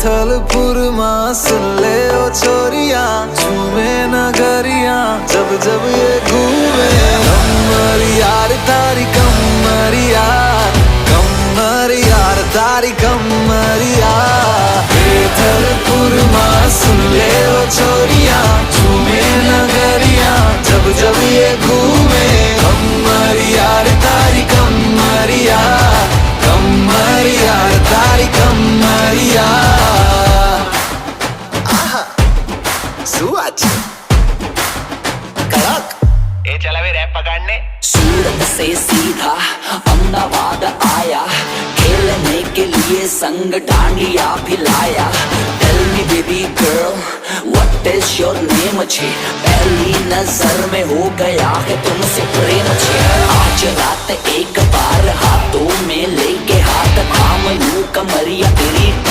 थलपुर माँ सुन ले ओ छोरिया, झूमे नगरिया जब जब ये घूमे। कमर यार तारी कमर यार, कमर यार तारी कमर यार। थलपुर माँ सुन ले ओ छोरिया, झूमे नगरिया जब जब ये घूमे। कमर यार तारी कमर यार, कमर यार तारी कमर यार। सुअज कड़क ए चला वे रैप पकड़ने। सूरत से सीधा अहमदाबाद आया, खेलने के लिए संग डांडिया भिलाया। Tell me baby girl what is your name छे, पहली नजर में हो गया है तुमसे प्रेम छे। आज रात एक बार हाथों में लेके हाथ थाम लूं, कमरिया तेरी